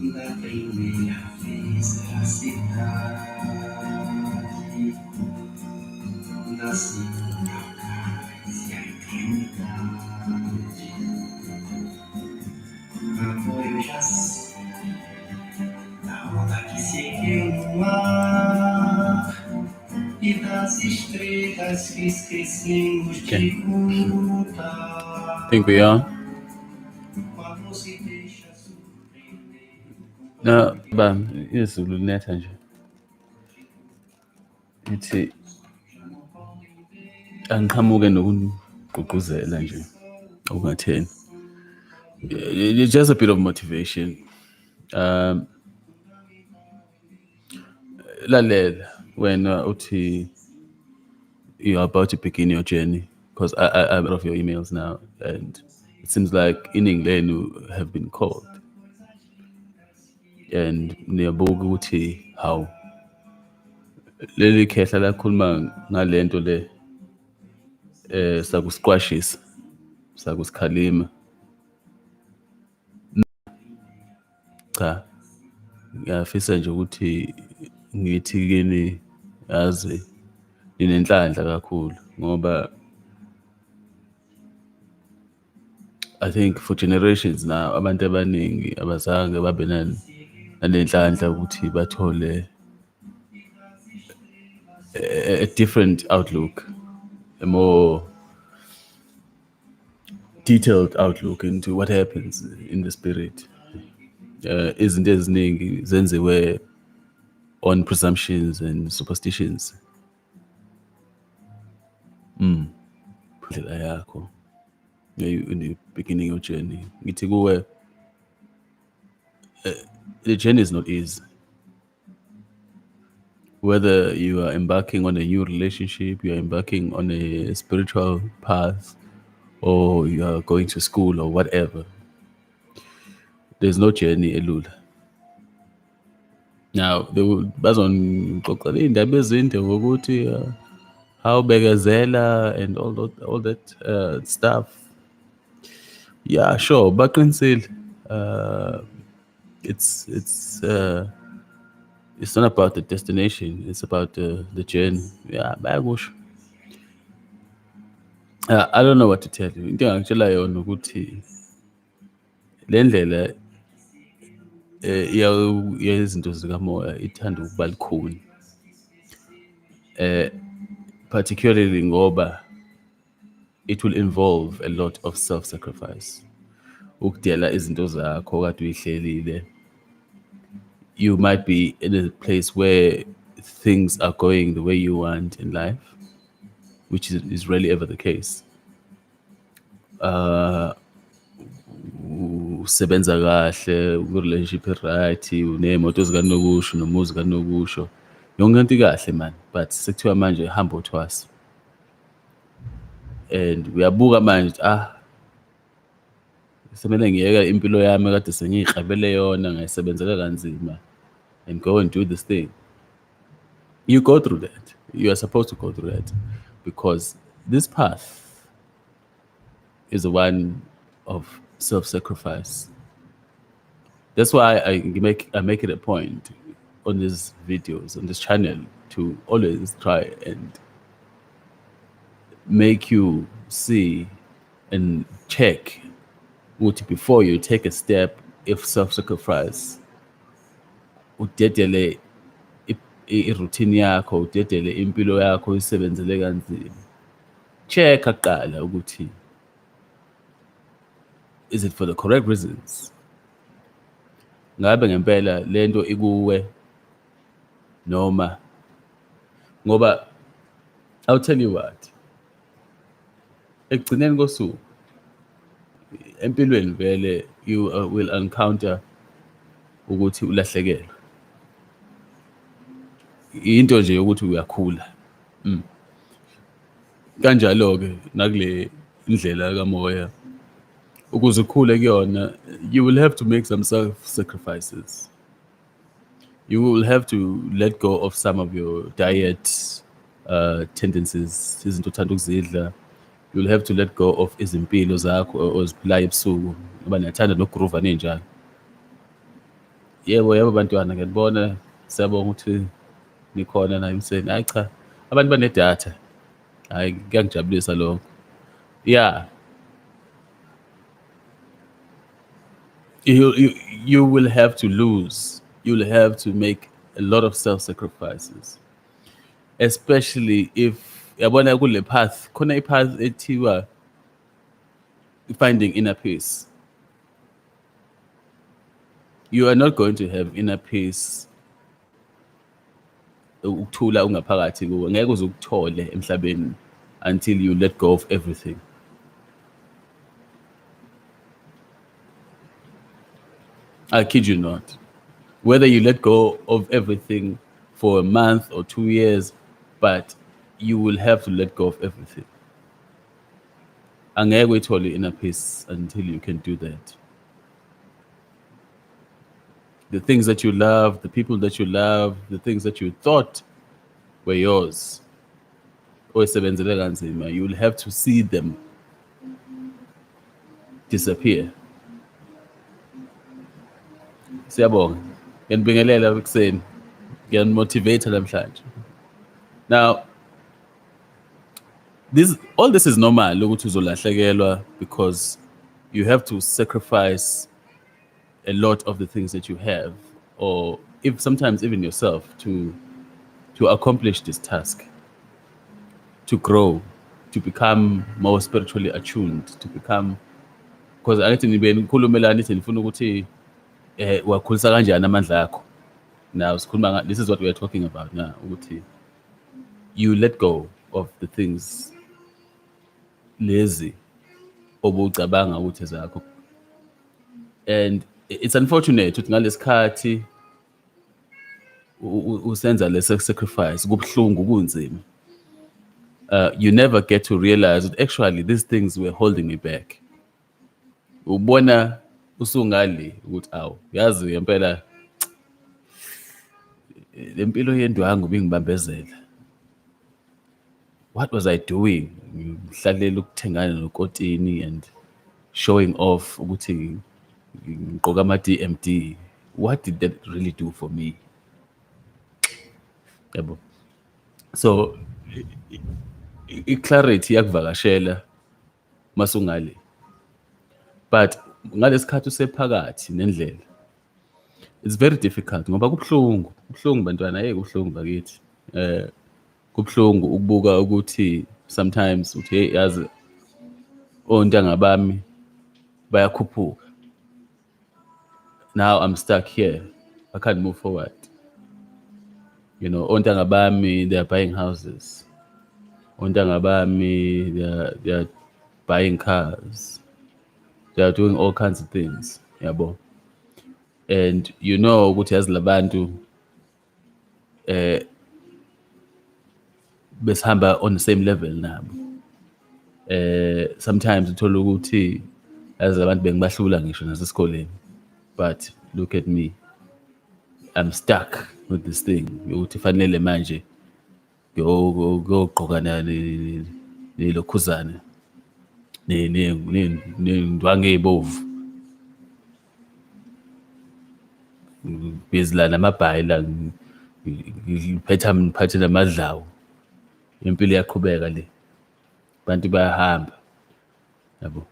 da primeira vez na cidade, da segunda vez e a eternidade. Amor, eu já sei, da onda que se ergueu no mar e das estrelas que esquecemos de contar. Think we are. Quando se deixa surpreender. No, bam, izulu linetha nje. Ithi angiqhamuke nokugqugquzela nje okungatheni. It's just a bit of motivation. Lalela when uthi you're about to begin your journey, because I'm out of your emails now, and it seems like Indlela have been called, and niyabuka ukuthi how leli khehla lakhuluma ngalento le sakusiqwashisa sakusikhalima. Cha, ngiyafisa nje ukuthi ngithi kini yazi ninenhlanhla kakhulu ngoba I think for generations now abantu abaningi abazange babe nanenhlanhla ukuthi bathole a different outlook, a more detailed outlook into what happens in the spirit. Izinto eziningi zenziwe on presumptions and superstitions. Indlela yakho in the beginning of journey. Ngithi kuwe, the journey is not easy. Whether you are embarking on a new relationship, you are embarking on a spiritual path, or you are going to school or whatever, there's no journey elula. Now, bazongixoxela iy'ndaba ezinde ngokuthi how bekezela and all that stuff. Yeah, sure, baqinisile. It's not about the destination, it's about the journey. Yeah, bayakusho. I don't know what to tell you. Into engangitshela yona ukuthi le ndlela yezinto zikamoya ithanda ukuba likhuni. Particularly ngoba it will involve a lot of self-sacrifice. Ukudela izinto zakho kade uyihlelile. You might be in a place where things are going the way you want in life, which is rarely ever the case. Usebenza kahle, relationship right, unemoto zikanokusho, nomuzi kanokusho. Yonke into kahle man, but sekuthiwa manje hamba uthwasa. And uyabuka manje semele ngiyeka impilo yami kade sengiyiklabele yona ngayisebenzela kanzima and go and do this thing. You go through that. You are supposed to go through that because this path is the one of self-sacrifice. That's why I make it a point on these videos, on this channel, to always try and make you see and check what before you take a step if self-sacrifice udedele i-routine yakho, udedele impilo yakho uyisebenzele kanzima. Check kuqala ukuthi is it for the correct reasons? Ngabe ngempela lento ikuwe noma ngoba I'll tell you what. Ekugcineni kosuku empilweni vele you will encounter ukuthi ulahlekelwa. Into nje ukuthi uyakhula. Kanjalo ke nakule indlela kamoya ukuze ukhule kuyona, you will have to make some self-sacrifices. You will have to let go of some of your diet tendencies, izinto othanda ukuzidla. You will have to let go of izimpilo zakho oziphilayo ebusuku ngoba niyathanda nokugroova ninjalo. Yebo bantwana ngiyabona, siyabonga ukuthi nikhona la emseni. Hhayi cha, abantu banedatha. Hhayi kuyangijabulisa lokho. Yeah, you, you, you will have to lose. You'll have to make a lot of self-sacrifices. Especially if, yabona kule path, khona ipath ethiwa finding inner peace. You are not going to have inner peace ukuthula ungaphakathi kuwe ngeke uze ukuthole emhlabeni until you let go of everything. I kid you not. Whether you let go of everything for a month or 2 years, but you will have to let go of everything. Angeke uyithole inner peace until you can do that. The things that you love, the people that you love, the things that you thought were yours, oyisebenzele kanzima, you will have to see them disappear. Siyabonga. Ngiyanibingelela ekuseni. Ngiyanimotivate namhlanje. Now, all this is normal ukuthi uzolahlekelwa because you have to sacrifice a lot of the things that you have, or if sometimes even yourself, to accomplish this task, to grow, to become more spiritually attuned, to become, because angithi nibe nikhulumela nithi nifuna ukuthi wakhulisa kanjani amandla akho. Now sikhuluma this is what we are talking about now, ukuthi you let go of the things lezi obucabanga ukuthi zakho. And it's unfortunate ukuthi ngalesikhathi usenza lesi sacrifice kubuhlungu kunzima. You never get to realize that actually these things were holding me back. Ubona usungali ukuthi awu yazi ngempela lempilo yendwangu bingibambezela. What was I doing? Ngihlalela ukuthengana nokotini and showing off ukuthi ngigqoka ama-DMD. What did that really do for me? Yabo. So i-clarity yakuvakashela masungale. But ngalesikhathi usephakathi nendlela, it's very difficult ngoba kubuhlungu bantwana, kubuhlungu bakithi. Kubuhlungu ukubuka ukuthi sometimes uthi hey yazi ontanga bami bayakhuphuka. Now I'm stuck here. I can't move forward. You know, ontanga bami, they are buying houses. Ontanga bami, they are buying cars. They are doing all kinds of things. Yabo. And you know ukuthi yazi labantu besihamba on the same level nabo. Sometimes uthola ukuthi yazi abantu bengibahlula ngisho nasesikoleni. But look at me. I'm stuck with this thing. Ukuthi fanele manje ngiyogqoka nelokhuzana nendwangu ey'bovu. Busy la namabhayi la ngiphathe namadlawu. Impilo iyaqhubeka le. Abantu bayahamba. Yabo.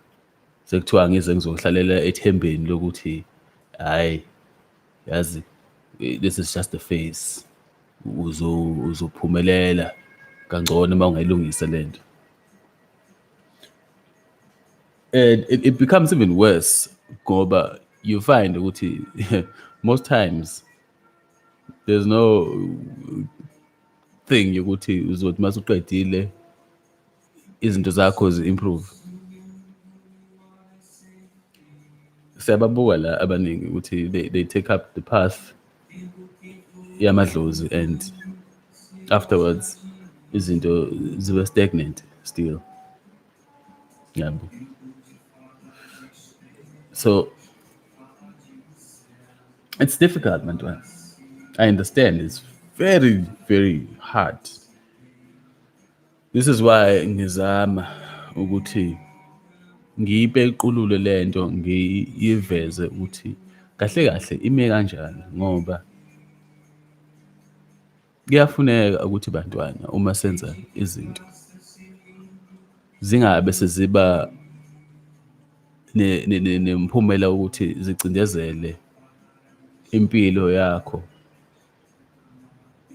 Sekuthiwa ngize ngizohlalela ethembeni lokuthi hayi yazi this is just a phase. Uzophumelela kangcono uma ungayilungisa lento. And it becomes even worse ngoba you find ukuthi most times there's no thing yokuthi uzothi masuqedile izinto zakho zi-improve. Siyababuka la abaningi ukuthi they take up the path yamadlozi and afterwards izinto ziba stagnant still. Yabo. So it's difficult, man. I understand. It's very, very hard. This is why ngizama ukuthi ngiyipequlule lento ngiyiveze ukuthi kahle kahle ime kanjani ngoba kuyafuneka ukuthi bantwana uma senza izinto zingabe seziba nemphumela ukuthi zicindezele impilo yakho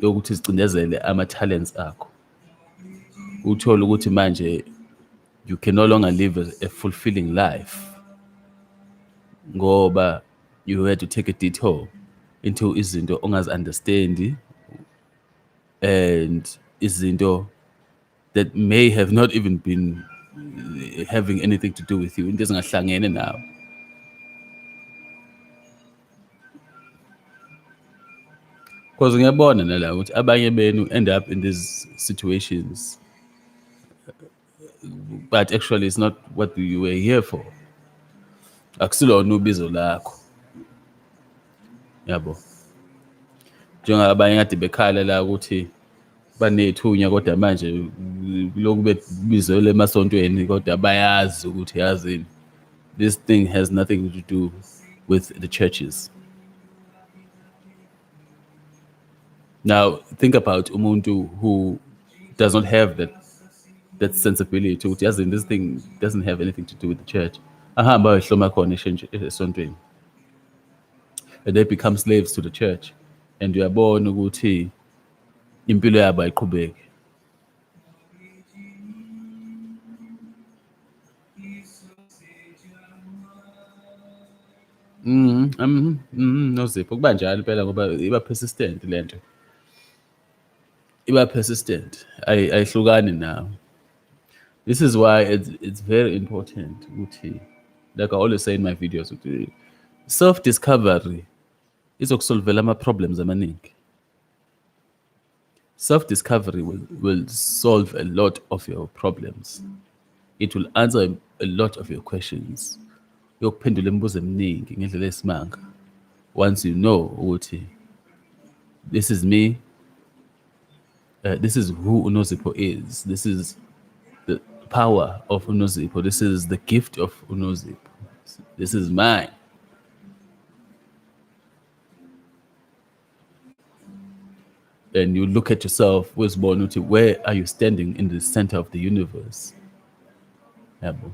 yokuthi zicindezele ama-talents akho uthole ukuthi manje you can no longer live a fulfilling life ngoba you had to take a detour into izinto ongazi-understandi and izinto that may have not even been having anything to do with you into ezingahlangene nawe because ngiyabona nala ukuthi abanye benu end up in these situations but actually it's not what you were here for akusilona ubizo lakho yabo njengabanye kade bekhala la ukuthi banethunya kodwa manje lokhu bebizelwe emasontweni kodwa bayazi ukuthi yazini this thing has nothing to do with the churches. Now think about umuntu who does not have that sensibility ukuthi yazini this thing doesn't have anything to do with the church ahamba ayohloma khona esontweni and they become slaves to the church and uyabona ukuthi impilo yabo ayiqhubeki. Nozipho kuba njalo phela ngoba iba persistent lento iba persistent ayihlukani nawe. This is why it's very important ukuthi like I always say in my videos ukuthi self discovery izokusolvela ama-problems amaningi. Self discovery will solve a lot of your problems. It will answer a lot of your questions. Yokuphendula imibuzo eminingi ngendlela esimanga. Once you know ukuthi this is me, this is who uNozipho is, this is the power of uNozipho, this is the gift of uNozipho, this is mine. And you look at yourself, where are you standing in the center of the universe? Yabo.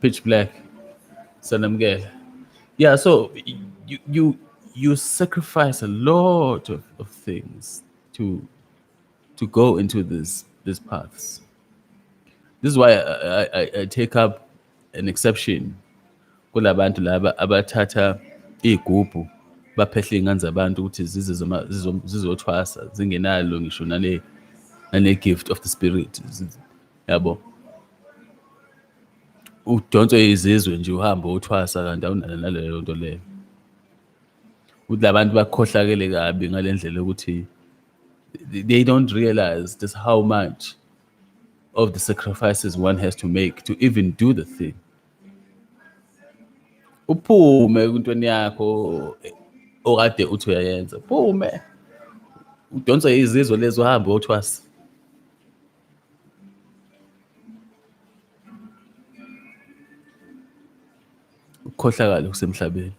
Pitch black. Sanamgel. Yeah, so you sacrifice a lot of things to go into these paths. This is why I take up an exception kulabantu laba abathatha igubhu baphehla iy'ngane zabantu ukuthi zizothwasa zingenalo ngisho nale gift of the spirit yabo udonswe izizwe nje uhamba uthwasa kanti awunalo naleyo nto leyo ukuthi labantu bakhohlakele kabi ngale ndlela yokuthi they don't realize just how much of the sacrifices one has to make to even do the thing. Uphume kwintweni yakho okade uthi uyayenza phume udonswe izizwe lezo uhamba uthwasa ukukhohlakala kusemhlabeni.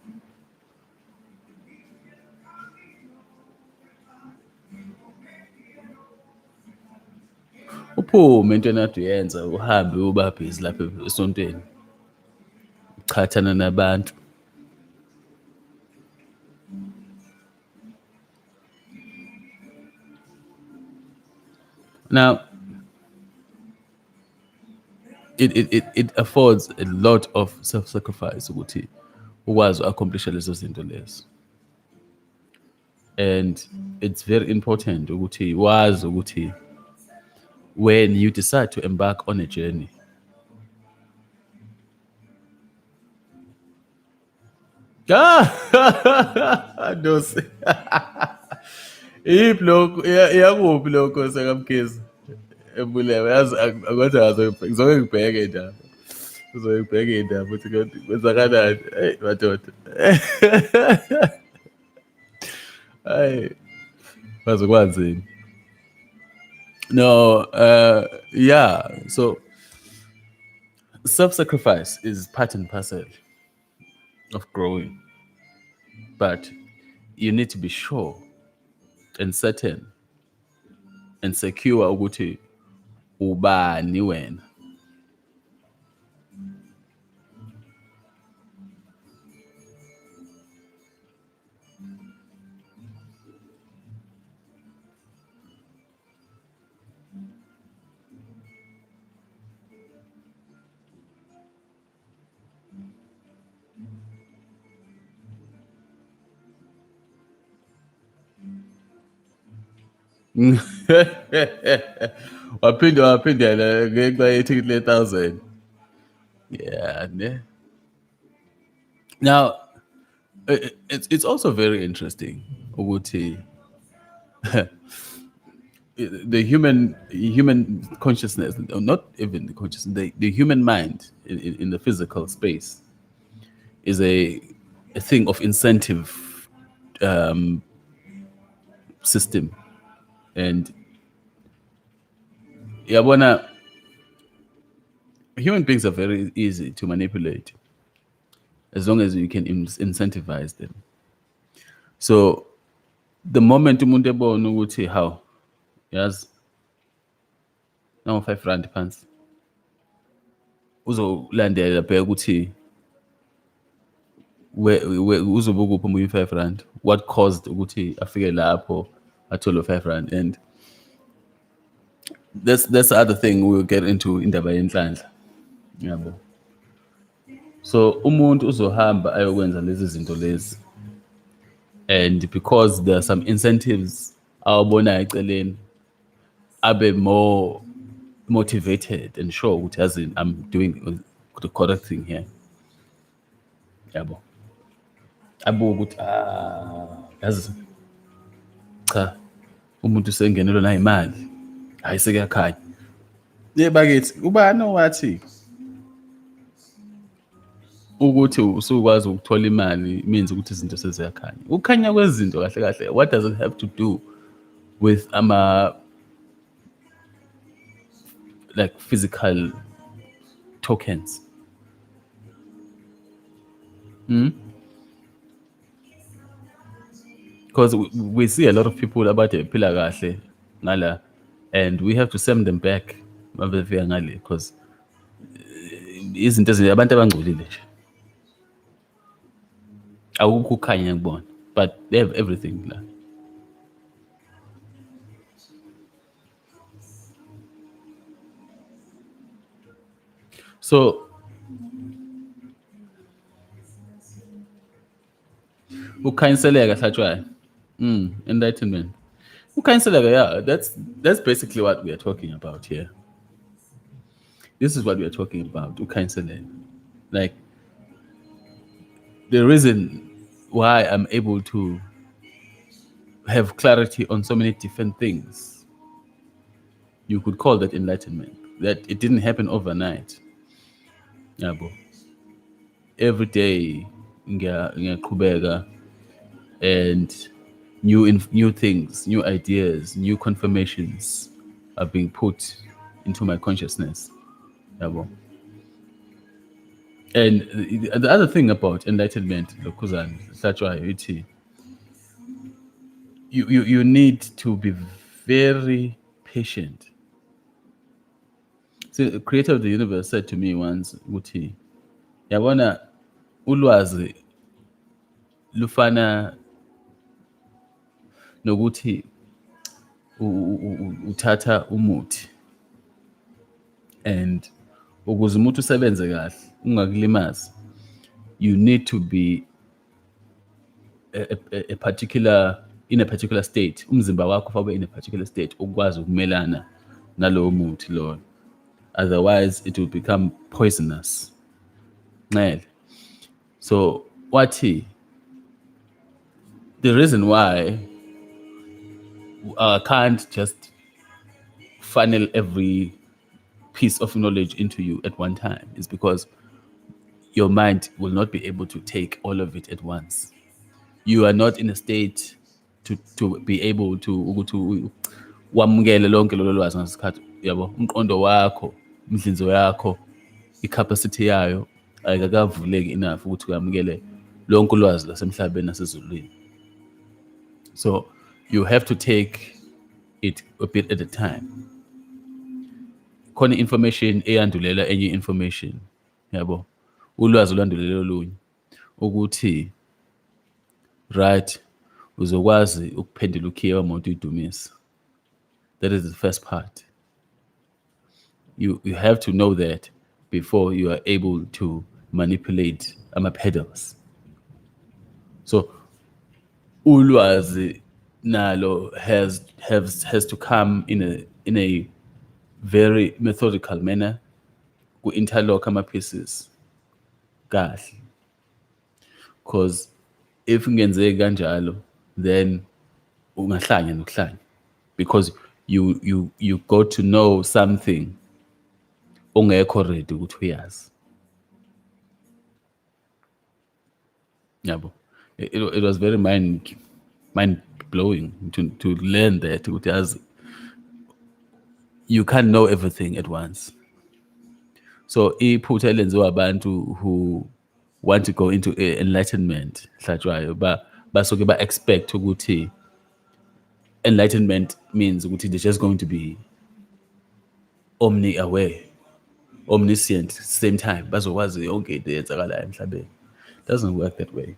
Uphume into enade uyenza uhambe uba busy lapha esontweni uchathana nabantu. Now it affords a lot of self-sacrifice ukuthi ukwazi u-accomplish lezo zinto lezo. And it's very important ukuthi wazi ukuthi when you decide to embark on a journey, Dosi. Yiphi lokho iyakuphi lokho sekamkhizi ebulewe yazi kodwa ngizoke ngibheke indaba ngizoke ngibheke indaba ukuthi kwenzakalani hey madoda hayi bazokwanzini no yeah so Self-sacrifice is part and parcel of growing, but you need to be sure and certain and secure ukuthi ubani wena. waphindela ngenxa yethikithi le-1,000. Yeah, ne? Now, it's also very interesting ukuthi the human consciousness, or not even the consciousness, the human mind in the physical space is a thing of incentive system. And yabona, human beings are very easy to manipulate as long as you can incentivize them. So the moment umuntu ebona ukuthi how yazi nawo 5 rand phansi, uzolandela bheka ukuthi uzobuka uphi umunye 5 rand, what caused ukuthi afike lapho athole 5 rand. And that's the other thing we'll get into indaba yenhlanhla, yabo. So umuntu uzohamba ayokwenza lezi zinto lezi, and because there are some incentives awubonayo eceleni, abe more motivated and sure ukuthi yazi I'm doing the correct thing here, yabo. Abuke ukuthi yazi cha, umuntu sengenelwe nayimali, hayi sekuyakhanya. Bakithi ubani owathi ukuthi usukwazi ukuthola imali means ukuthi izinto seziyakhanya? Ukukhanya kwezinto kahle kahle, what does it have to do with like physical tokens? Because we see a lot of people about phila kahle ngala, and we have to send them back mabefika ngale, because izinto abantu abangcolile nje, awukho ukukhanya kubona, but they have everything la. So ukhanyiseleka hlatshwayo, enlightenment. Ukhanyiseleka, yeah, that's basically what we are talking about here. This is what we are talking about, ukhanyiseleka. Like, the reason why I'm able to have clarity on so many different things, you could call that enlightenment. That it didn't happen overnight. Yabo. Every day ngiyaqhubeka, and new things, new ideas, new confirmations are being put into my consciousness. Yabo. And the other thing about enlightenment, Lokuzan, you need to be very patient. So the creator of the universe said to me once, Uti, yabona ulwazi lufana nokuthi uthatha umuthi, and ukuze umuthi usebenze kahle ungakulimazi, you need to be a particular, in a particular state. Umzimba wakho ufakwe in a particular state ukwazi ukumelana nalowo muthi loyo, otherwise it will become poisonous. So wathi the reason why I can't just funnel every piece of knowledge into you at one time is because your mind will not be able to take all of it at once. You are not in a state to be able to wamukele lonke lolo lwazi ngesikhathi, yabo. Umqondo wakho, imhlinzo yakho i-capacity yayo ayikakavuleki enough ukuthi uyamukele lonke ulwazi lasemhlabeni nasezulwini. So you have to take it a bit at a time. Khona information eyandulela enye information, yabo, ulwazi olwandulela olunye, ukuthi right uzokwazi ukuphendula ukhiye wemoto uyidumisa. That is the first part. You have to know that before you are able to manipulate pedals. So ulwazi nalo has to come in a very methodical manner, ku-interlock pieces kahle. Because if ngenzeki kanjalo, then ungahlanya nokuhlanya, because you got to know something ongekho ready ukuthi uyazi. Yabo. It was very mind blowing to learn that ukuthi yazi you can't know everything at once. So iphutha elenziwa abantu who want to go into enlightenment hlatshwayo basuke ba-expect ukuthi enlightenment means ukuthi they're just going to be omni-aware, omniscient same time, bazokwazi yonke into eyenzakalayo emhlabeni. Doesn't work that way.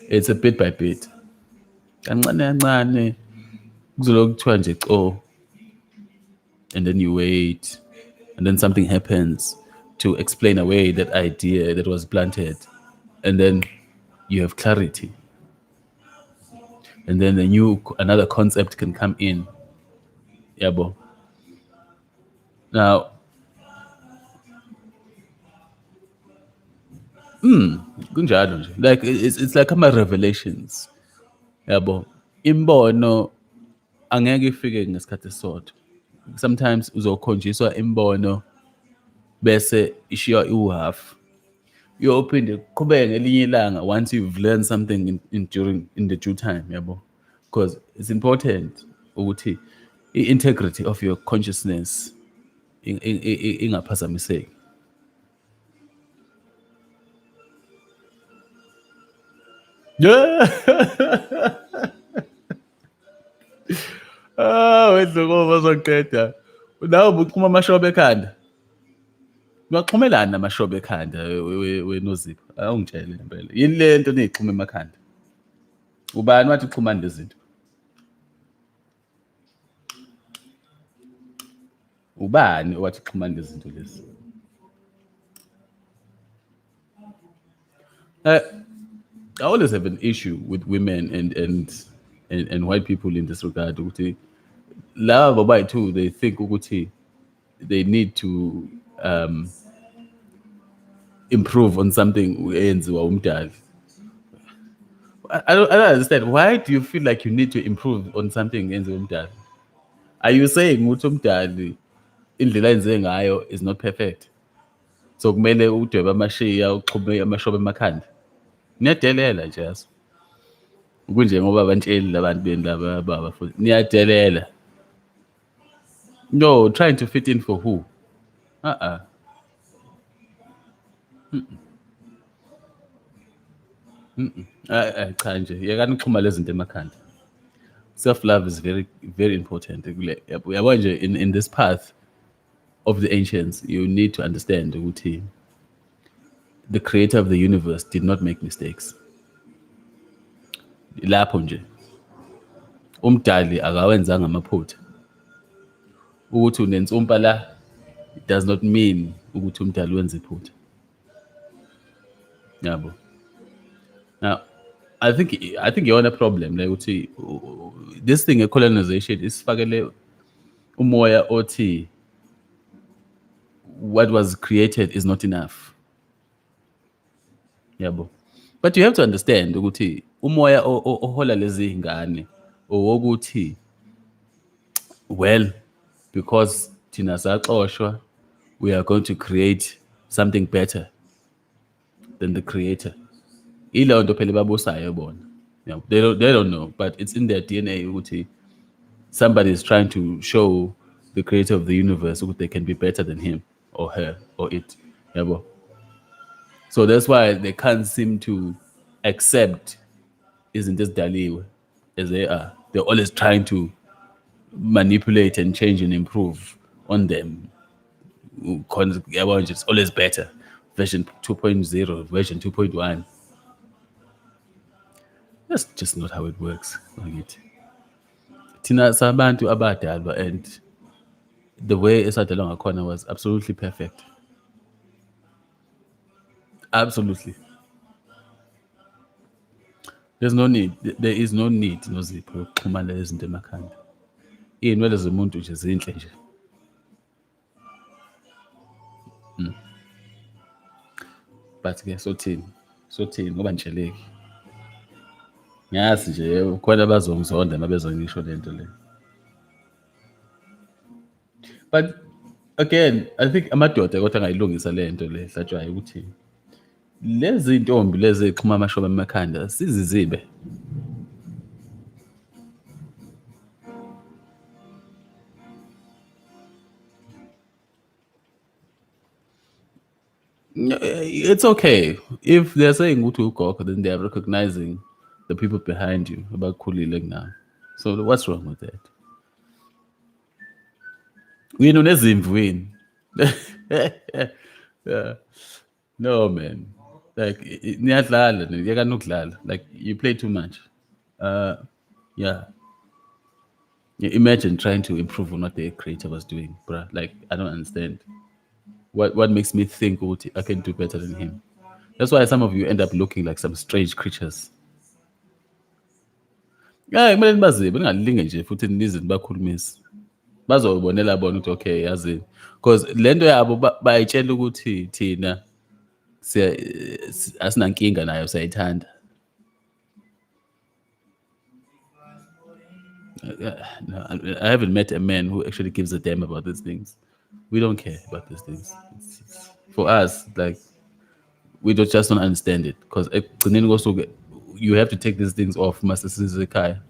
It's a bit by bit. Kancane kancane kuzoloku kuthiwa nje co, and then you wait, and then something happens to explain away that idea that was planted, and then you have clarity, and then another concept can come in. Yabo. Now, kunjalo nje. Like it's like ama-revelations. Yabo. Imbono angeke ifike ngesikhathi esisodwa. Sometimes uzokhonjiswa imbono bese ishiya iwu-half. Uyophinde qhubeke ngelinye ilanga once you've learned something in the due time, yabo. Because it's important ukuthi i-integrity of your consciousness ingaphazamiseki. Wedloko bazoqeda. Nawe ubuxhuma amashobe ekhanda. Uyaxhumelana namashobe ekhanda wenozipho. Awungitshele impela. Yini le nto neyixhuma emakhanda? Ubani wathi uxhumana lezinto? Ubani owathi uxhumana lezinto lezi? I always have an issue with women and white people in this regard. Ukuthi laba babayithu, they think ukuthi they need to improve on something eyenziwa umdali. I don't understand. Why do you feel like you need to improve on something eyenziwa umdali? Are you saying ukuthi umdali indlela enze ngayo is not perfect? So kumele udwebe amashiya uxhume amashobe emakhanda? Niyadelela nje yazo. Kunje ngoba abantsheli labantu beni laba abafundi. Niyadelela. No, trying to fit in for who? Cha nje, yekani uxhuma lezi zinto emakhanda. Self-love is very, very important. Yabo nje, in this path of the ancients, you need to understand ukuthi the creator of the universe did not make mistakes. Lapho nje umdali akawenzanga amaphutha. Ukuthi unensumpa la, it does not mean ukuthi umdali wenza iphutha. Yabo. Now, I think yona problem like ukuthi this thing of colonization isifakele umoya othi what was created is not enough. Yabo. But you have to understand ukuthi umoya ohola lezi ingane owokuthi well, because thina saxoshwa, we are going to create something better than the creator. Ilo nto phela babusayo bona. Yeah, they don't know, but it's in their DNA ukuthi somebody is trying to show the creator of the universe that they can be better than him or her or it. Yabo. So that's why they can't seem to accept izinto ezidaliwe as they are. They're always trying to manipulate and change and improve on them. Yabo nje, it's always better. Version 2.0, version 2.1. That's just not how it works. Ngakithi. Thina sabantu abadalwa, and the way esadalwa ngakhona was absolutely perfect. Absolutely. There's no need. There is no need nozipho yokuxhumana izinto emakhanda. Iy'nwele zomuntu nje zinhle nje. But-ke sothini ngoba nitsheleki. Ngiyazi nje khona abazongizonda uma bezwa ngisho lento le. But again, I think amadoda kodwa angayilungisa lento le hlatshwayo ukuthi lezi ntombi lezi exhuma amashoba emakhanda sizizibe. It's okay if they're saying ukuthi ugogo, then they are recognizing the people behind you abakhulile kunayo. So what's wrong with that? Wena unezimvu wini. Yeah. No man, like niyadlala niyeka nokudlala, like you play too much. Yeah. Imagine trying to improve on what the creator was doing, bruh. Like I don't understand. What makes me think ukuthi I can do better than him? That's why some of you end up looking like some strange creatures. Yeah, kumele nibazibe ningalinge nje futhi nize nibakhulumise. Bazobonela bona ukuthi okay yazi, because lento yabo bayitshela ukuthi thina asinankinga nayo siyayithanda. No, I haven't met a man who actually gives a damn about these things. We don't care about these things. For us, like we just don't understand it because you have to take these things off. Masisizekhaya.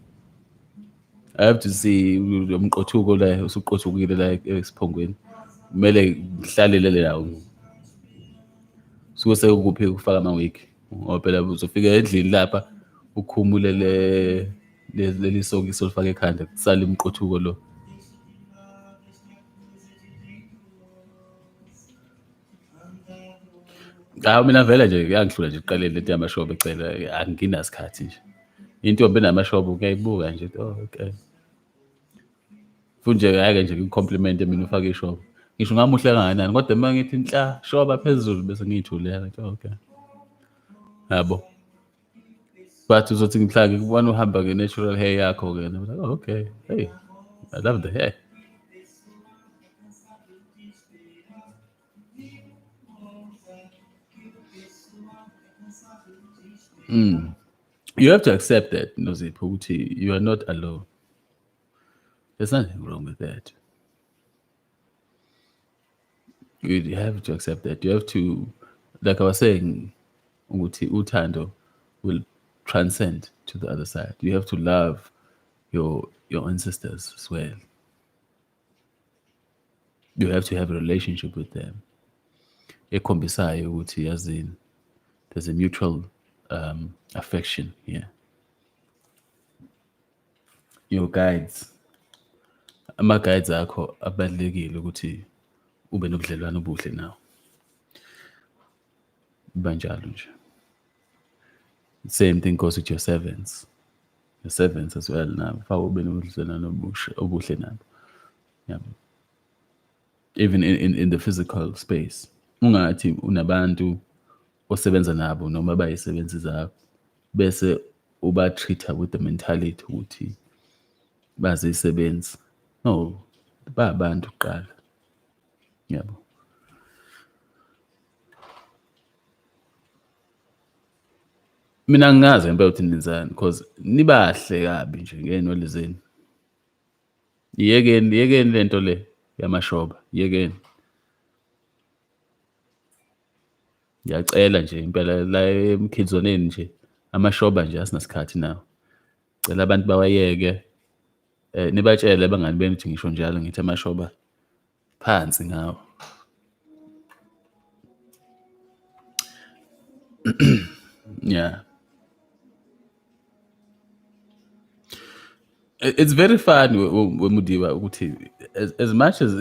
I have to see umqothuko la usuqothukile la esiphongweni. Kumele ngihlalele la. Suke sekuphi ukufaka ama-week. Ngoba phela uzofika endlini lapha ukhumule leli sokiso olifaka ekhanda kusala imqothuko lo. Mina vele nje kuyangihlula nje uqalele lento yamashoba ecela anginasikhathi nje. Intombi enamashoba uyayibuka nje, oh okay. Futhi nje ake nje ngicomplimente mina ufake ishoba. Ngisho ngamuhle kangakanani kodwa uma ngithi nhla shoba phezulu bese ngiyithuleka nje, okay. Yabo. But uzothi ngihla ngikubona uhamba nge-natural hair yakho ke, and I was like, oh, okay, hey, I love the hair. You have to accept that, Nozipho, ukuthi you are not alone. There's nothing wrong with that. You have to accept that. You have to, like I was saying, ukuthi uthando will transcend to the other side. You have to love your ancestors as well. You have to have a relationship with them. Ekhombisayo ukuthi yazini, there's a mutual affection here. Your guides, ama-guides akho abalulekile ukuthi ube nobudlelwano obuhle nawo. Banjalo nje. Same thing goes with your servants. Your servants as well now. Faka ube nobudlelwano obuhle nabo. Yeah. Even in the physical space. Ungathi unabantu osebenza nabo noma bayisebenzi zakho bese uba-treat with the mentality ukuthi bazisebenzi. No, ba-abantu kuqala. Yabo. Mina ngingazi ngempela ukuthi nenzani because nibahle kabi nje ngeenwele zenu. Yekeni lento le yamashoba, yekeni. Ngiyacela nje impela la emkhidzoneni nje amashoba nje asinasikhathi nawo. Cela abantu bawayeke. Nibatshele abangani benu ukuthi ngisho njalo ngithi amashoba phansi ngawo. Yeah. It's very fun when Mudiba ukuthi as much as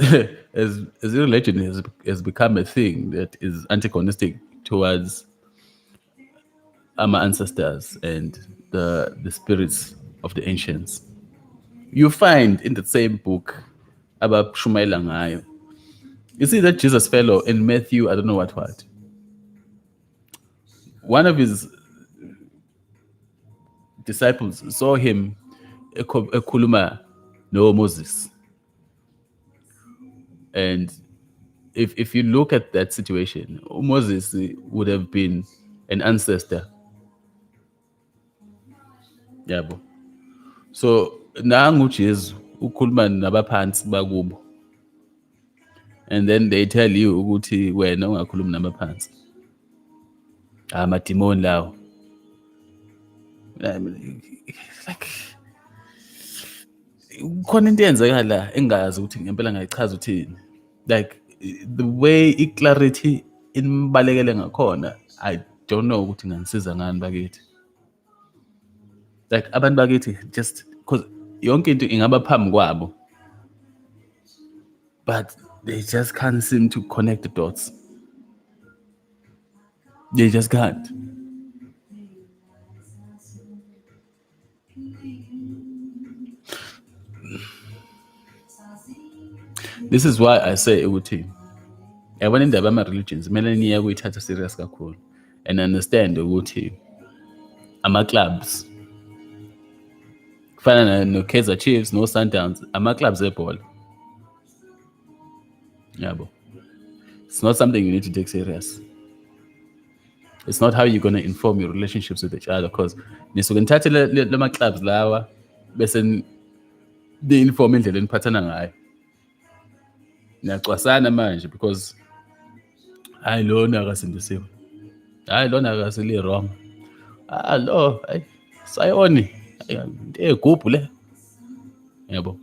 as religion has become a thing that is antagonistic towards our ancestors and the spirits of the ancients. You find in the same book about Shumaila ngayo. You see that Jesus fellow in Matthew, I don't know what. One of his disciples saw him ekhuluma no Moses. And if you look at that situation, Moses would have been an ancestor. Yabo. So nangu Jesu ukhuluma nabaphansi bakubo. And then they tell you ukuthi wena ungakhulumi nabaphansi. Amadimoni lawo. Like khona into eyenzeka la engazi ukuthi ngempela ngayichaza uthini. Like the way clarity imbalekele ngakhona, I don't know ukuthi nganisiza ngani bakithi. Like abantu bakithi just because yonke into ingaba phambi kwabo, but they just can't seem to connect the dots. They just can't. This is why I say ukuthi yabona indaba ama-religions kumele niye kuyithatha serious kakhulu and understand ukuthi ama-clubs kufana no-Kaizer Chiefs no-Sundowns ama-clubs ebhola yabo. It's not something you need to take serious. It's not how you're going to inform your relationships with each other because nisuke nithathe lama-clubs lawa bese ni-inform indlela eniphathana ngayo. Niyacwasana manje because hayi lona akasindisiwe, hayi lona akasili wrong, lo sayoni into egubhu le yabo.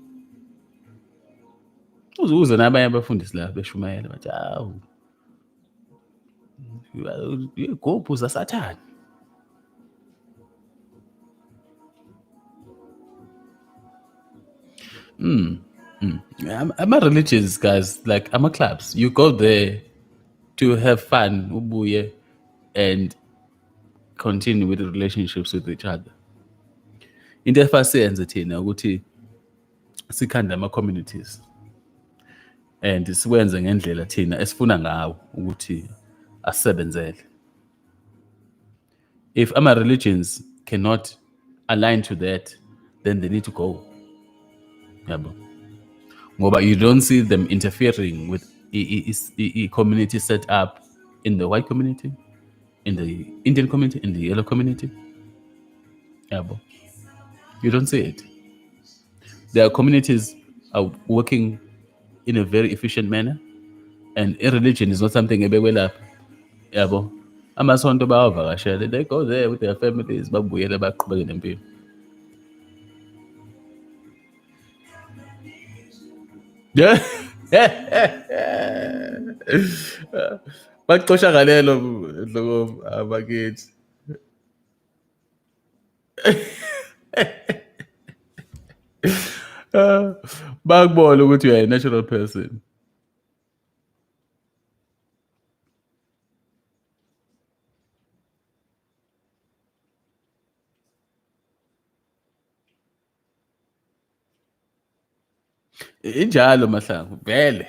Uzuze nabanye abafundisi la beshumayela bathi hawu igubhu zasathane. Ama-religious guys, like ama-clubs, you go there to have fun, ubuye, and continue with the relationships with each other. Into efasiyenze thina ukuthi sikhande ama-communities and sikwenze ngendlela thina esifuna ngawo ukuthi asebenzele. If ama-religions cannot align to that, then they need to go. Yabo. Ngoba you don't see them interfering with community set up in the white community, in the Indian community, in the yellow community. Yabo. You don't see it. Their communities are working in a very efficient manner, and religion is not something ebekwe lapha. Yabo. Amasonto bayawavakashela. They go there with their families, babuyele baqhubeke nempilo. Yeah. Baxosha ngalelo dlogo abakithi. Bakubona ukuthi you are a natural person. Injalo Mahlangu, vele.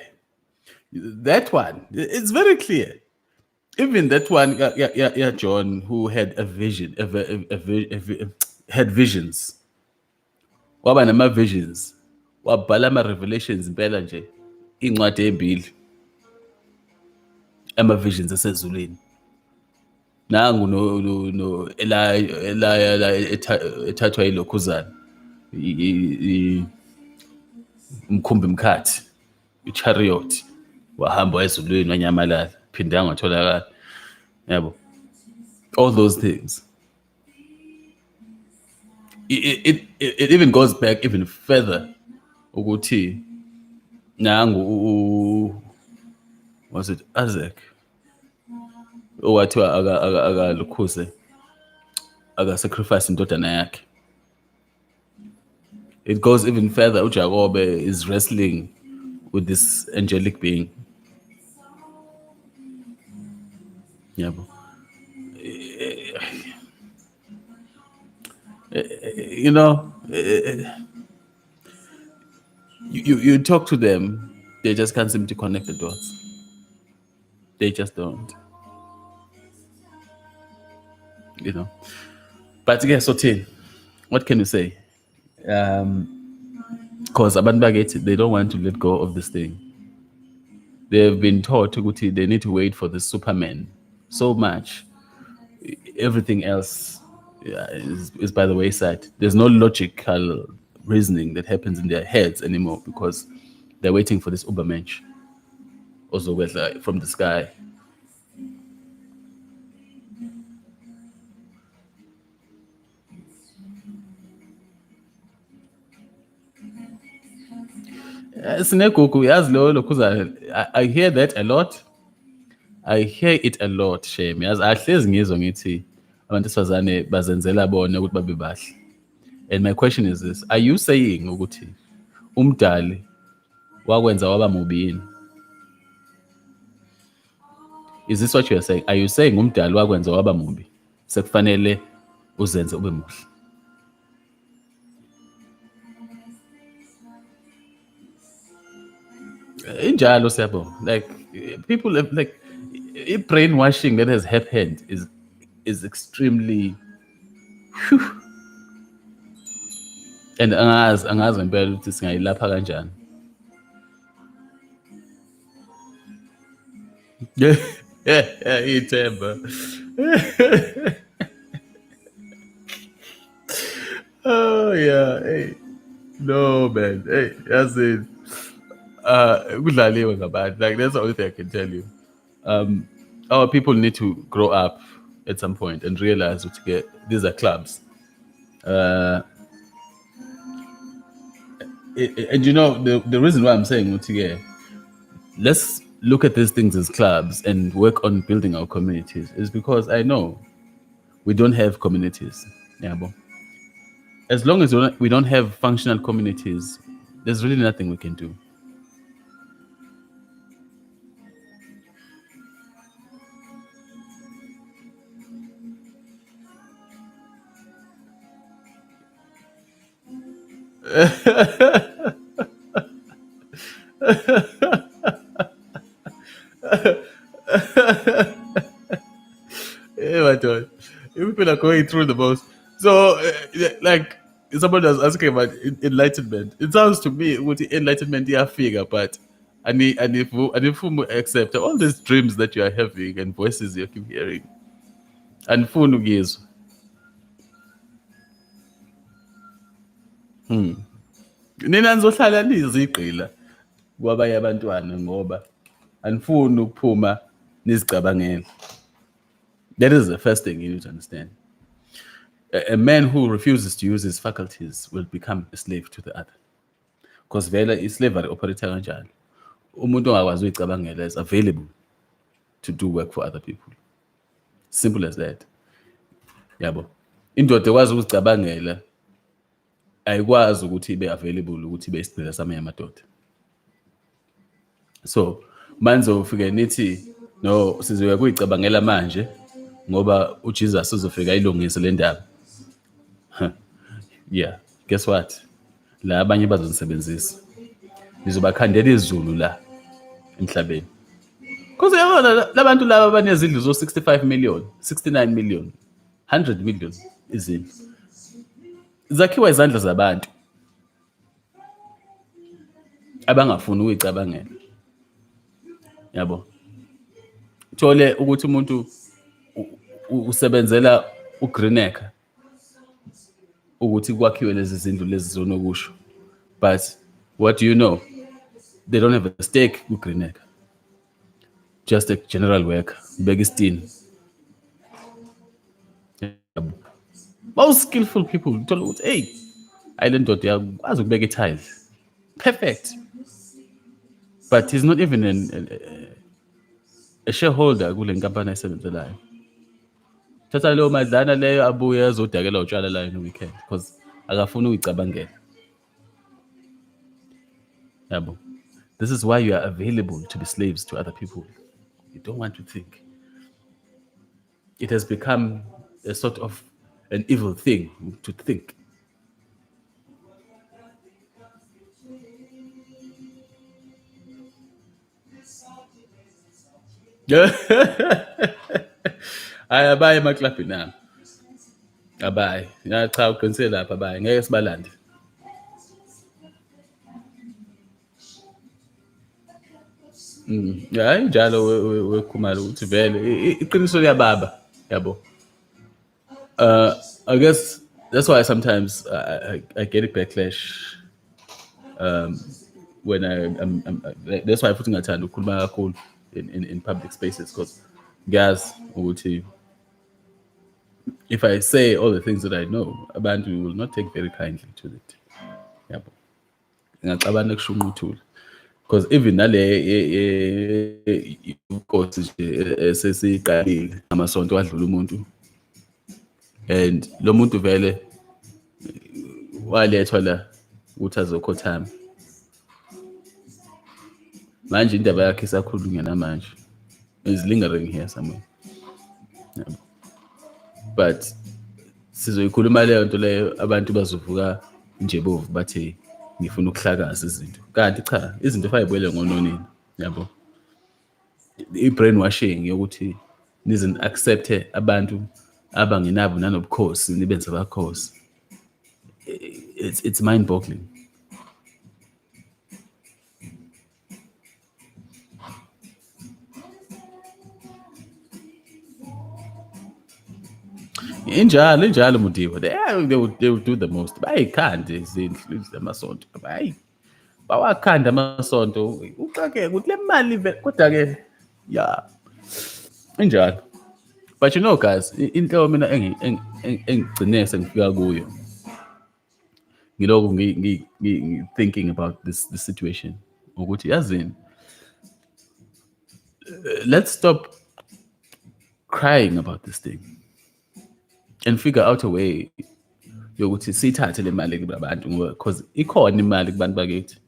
That one, it's very clear. Even that one, yeah, John, who had a vision, had visions. Waba nama visions. Wabhala ama-revelations impela nje. Incwadi embili. Ama-visions asezulwini. Nangu no Elaya ethathwa yilokhuzana. Umkhumbi mkhathi. I-chariot. Wahamba ezulwini wanyamalala. Phindanga watholakala. Yabo. All those things. It even goes back even further. Ukuthi nangu was it Isaac? owathiwa akalukhuze akasacrifice indodana yakhe. It goes even further. uJakobe is wrestling with this angelic being. Yabo. You know, you talk to them, they just can't seem to connect the dots. They just don't. You know. But yes, so what can you say? Because abantu bakithi, they don't want to let go of this thing. They've been taught ukuthi they need to wait for the Superman so much. Everything else is by the wayside. There's no logical reasoning that happens in their heads anymore because they're waiting for this Ubermensch also from the sky. Sinegugu yazi lo lokhuza. I hear that a lot. I hear it a lot, shame. Yazi ahlezi ngizwa ngithi abantu besifazane bazenzela bona ukuthi babe bahle. And my question is this, are you saying ukuthi umdali wakwenza waba mubi yini? Is this what you are saying? Are you saying umdali wakwenza waba mubi? Sekufanele uzenze ube muhle. Injalo siyabo. Like people have, like brainwashing that has happened is extremely whew. And angazi ngempela ukuthi singayilapha kanjani. Ithemba. Oh yeah, hey. No man, hey, that's it. Kudlaliwe ngabantu. Like that's the only thing I can tell you. Our people need to grow up at some point and realize what these are clubs. And you know the reason why I'm saying let's look at these things as clubs and work on building our communities is because I know we don't have communities. Yeah, but as long as we don't have functional communities, there's really nothing we can do. Yeah, my God. People are going through the most. So, like, someone was asking about enlightenment. It sounds to me, with the enlightenment, you figure, but and if you accept all these dreams that you are having and voices you keep hearing, and phone gives. Nina nizohlala nizigqila kwabanye abantwana ngoba anifuni ukuphuma nizicabangela. That is the first thing you need to understand. A man who refuses to use his faculties will become a slave to the other. Because vele slavery operator kanjalo. Umuntu ongakwazi ukuyicabangela is available to do work for other people. Simple as that. Yabo. Indoda ekwazi ukuzicabangela ayikwazi ukuthi ibe available ukuthi ibe isigcila samanye amadoda. So manje ufike nithi no sizoya kuyicabangela manje ngoba uJesus uzofika ayilungise le ndaba. Yeah, guess what? La abanye bazosebenzisa. Nizobakhandela izulu la emhlabeni. Because yabona labantu laba banezindlu zo 65 million, 69 million, 100 million izindlu. Zakhiwa izandla zabantu abangafuni ukuyicabangela. Yabo. Thole ukuthi umuntu usebenzela uGreenacre ukuthi kwakhiwe lezi zindlu lezi zonokusho. But what do you know? They don't have a stake with Greenacre. Just a general worker, Begistin. Most skillful people told, hey, island dot was a beg tile. Perfect. But he's not even a shareholder kule nkampani ayisebenzelayo, thatha leyo madlana leyo abuye azodakela utshwala layo no-weekend because akafuni uyicabangela. Yabo. This is why you are available to be slaves to other people. You don't want to think. It has become a sort of an evil thing to think. Hayi abaye emaklabhini nami. Abaye. Ya cha uqinisele lapha abaye. Ngeke sibalande. Ya injalo wekhumalo ukuthi vele iqiniso liyababa, yabo. I guess that's why sometimes I get a backlash when that's why futhi ngingathanda ukukhuluma kakhulu in public spaces because ngiyazi ukuthi if I say all the things that I know, abantu will not take very kindly to it. Yabo. Ngiyacabana kushunquthula. Because even nale inkosi nje esesiqalile amasonto adlula umuntu and lo muntu vele walethwa la ukuthi azokhothama. Manje indaba yakhe isakhulunywa namanje. Is lingering here somewhere. Yabo. But sizoyikhuluma leyo nto leyo abantu bazovuka nje bovu bathi ngifuna ukuhlakaza izinto. Kanti cha, izinto fayibuyele ngononini, yabo. I-brainwashing yokuthi nize accepte abantu abangenabo nanobukhosi nibenze abakhosi. It's mind boggling. Injalo Mudiwa. They will do the most. Bayikhande izindlu zamasonto. Bawakhanda amasonto. Uxake ukuthi le mali vele kodwa ke yeah. Injalo. But you know guys, into mina engigcine sengifika kuyo. Ngiloko thinking about this situation. Ukuthi yazini. Let's stop crying about this thing. And figure out a way yokuthi sithathe le mali kubantu ngoba because ikhona imali kubantu bakithi.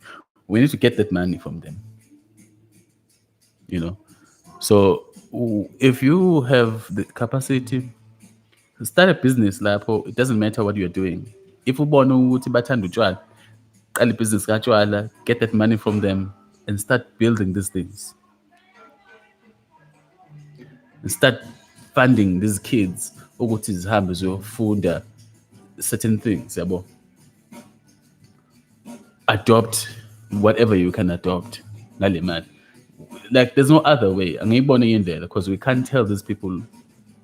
We need to get that money from them. You know. So if you have the capacity start a business lapho, it doesn't matter what you're doing. If ubona ukuthi bathanda utshwala, qala business katshwala, get that money from them and start building these things. And start funding these kids ukuthi zihambe ziyofunda certain things, yabo. Adopt whatever you can adopt. Ngale mali. Like there's no other way. Angiyibone indlela because we can't tell these people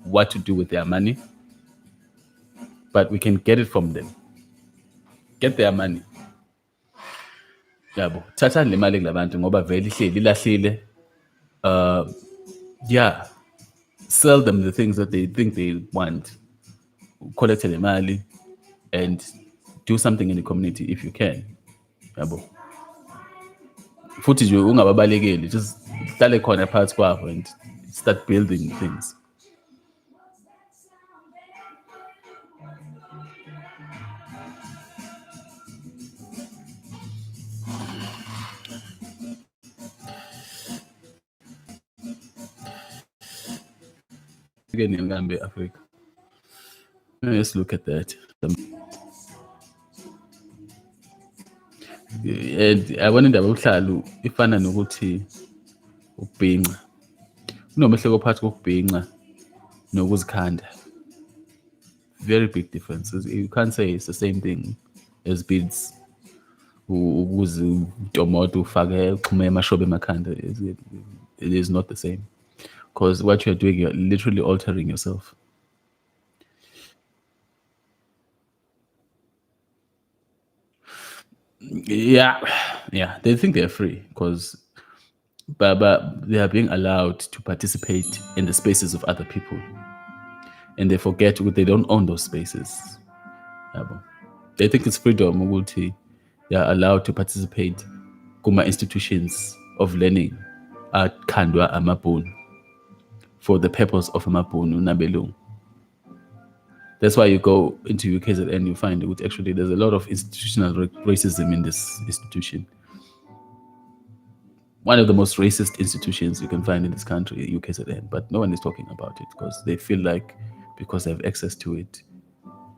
what to do with their money. But we can get it from them. Get their money. Yabo. Thatha le mali kulabantu ngoba vele ihleli ilahlile. Yeah. Sell them the things that they think they want. Collect the mali and do something in the community if you can. Yabo. Futhi nje ungababalekeli, just hlale khona phakathi kwabo and start building things. Again in Gambia, Africa. Let's look at that. And yabona indaba yokuhlala ifana nokuthi ukubhinqa. Kunomehleko phakathi kokubhinqa nokuzikhanda. Very big differences. You can't say it's the same thing as beads. Ukuze utomoto ufake uxhume emashobe emakhanda. It is not the same. Because what you're doing, you're literally altering yourself. Yeah, they think they're free because but they are being allowed to participate in the spaces of other people. And they forget that they don't own those spaces. They think it's freedom ukuthi they are allowed to participate kuma institutions of learning at Kandwa Amabun. for the purpose of amabhunu nabelungu. That's why you go into UKZN, you find that actually there's a lot of institutional racism in this institution. One of the most racist institutions you can find in this country, UKZN, but no one is talking about it because they feel like because they have access to it,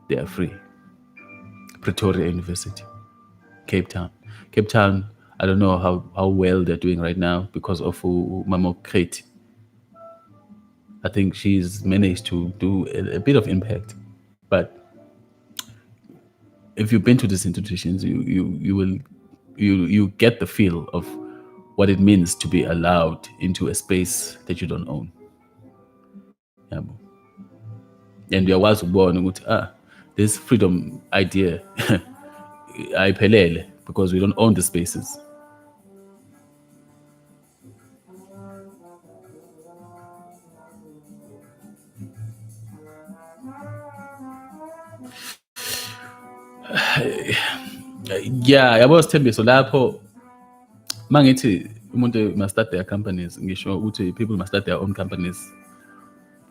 they are free. Pretoria University, Cape Town. Cape Town, I don't know how well they're doing right now because of Mamo Kreti. I think she's managed to do a bit of impact. But if you've been to these institutions, you get the feel of what it means to be allowed into a space that you don't own. And uyakwazi ukubona ukuthi this freedom idea ayiphelele because we don't own the spaces. Yeah, yabo Sithembiso lapho mangithi umuntu must start their companies, ngisho ukuthi people must start their own companies.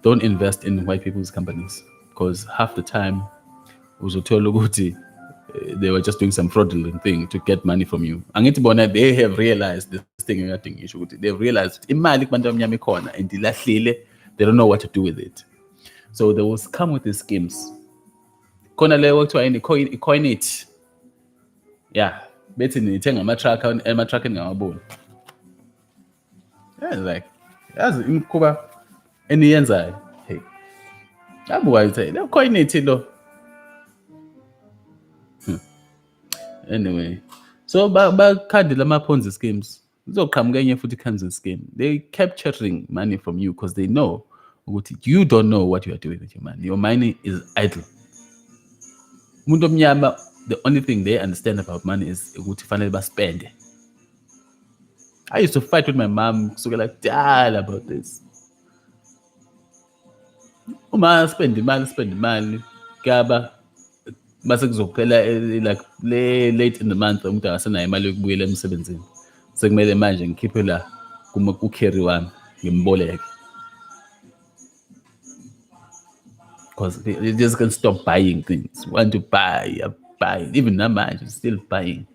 Don't invest in white people's companies because half the time uzothola ukuthi they were just doing some fraudulent thing to get money from you. Angithi bona they have realized this thing ekade ngisho ukuthi they've realized imali kubantu abamnyama ikhona and ilahlile, they don't know what to do with it. So they will come with these schemes. Khona leyo kuthiwa coin it. Yeah, bethi nithenga ama-truck engingawaboni. Yeah, like yazi imikhuba eniyenzayo. Hey. Abuka yithi le coin it lo. Anyway, so bakhandile ama-Ponzi schemes. Kuzoqhamuka enye futhi i-Ponzi scheme. They capturing money from you because they know ukuthi you don't know what you are doing with your money. Your money is idle. Umuntu omnyama, the only thing they understand about money is ukuthi fanele baspende. I used to fight with my mom kusukela kudala about this. Uma spend imali kuyaba base kuzophela like late in the month umuntu akasenayo imali yokubuyela emsebenzini. Sekumele manje ngikhiphe la ku-carry wami ngimboleke. Because they just can't stop buying things. Want to buy, buy. Even now, man, still buying.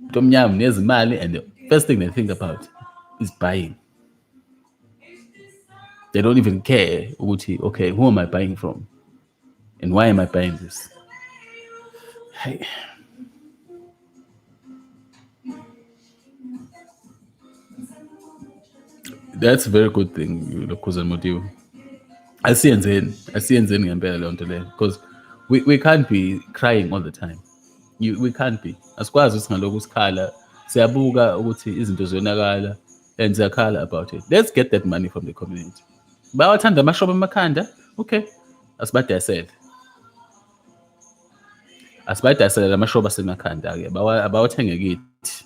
Tomnyam nezimali, and the first thing they think about is buying. They don't even care. Okay, who am I buying from? And why am I buying this? Hey. That's a very good thing, Cousin Motivo. Asiyenzeni ngempela leyo nto leyo because we can't be crying all the time. We can't be. Asikwazi ukuthi ngalokhu sikhala siyabuka ukuthi izinto ziyonakala and siyakhala about it. Let's get that money from the community. Bayawathanda amashoba emakhanda, okay, asibadayisele amashoba asemakhanda-ke abawathenge kithi.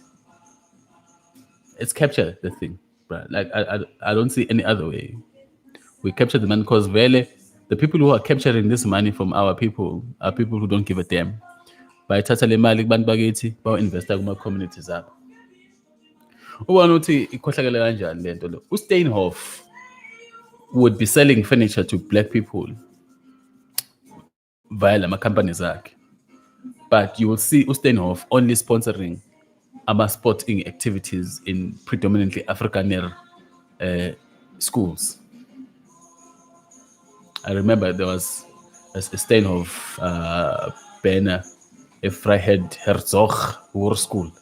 Let's capture the thing, bro. Like I don't see any other way. We capture the money because really the people who are capturing this money from our people are people who don't give a damn. Bayithatha le mali kubantu bakithi bawo-investa kuma-communities abo. Ubona ukuthi ikhohlakele kanjani le nto lo. uSteinhoff would be selling furniture to black people via lama-companies akhe. But you will see uSteinhoff only sponsoring ama-sporting activities in predominantly Afrikaner schools. I remember there was a Steinhoff banner, a Freiheit Herzog War School.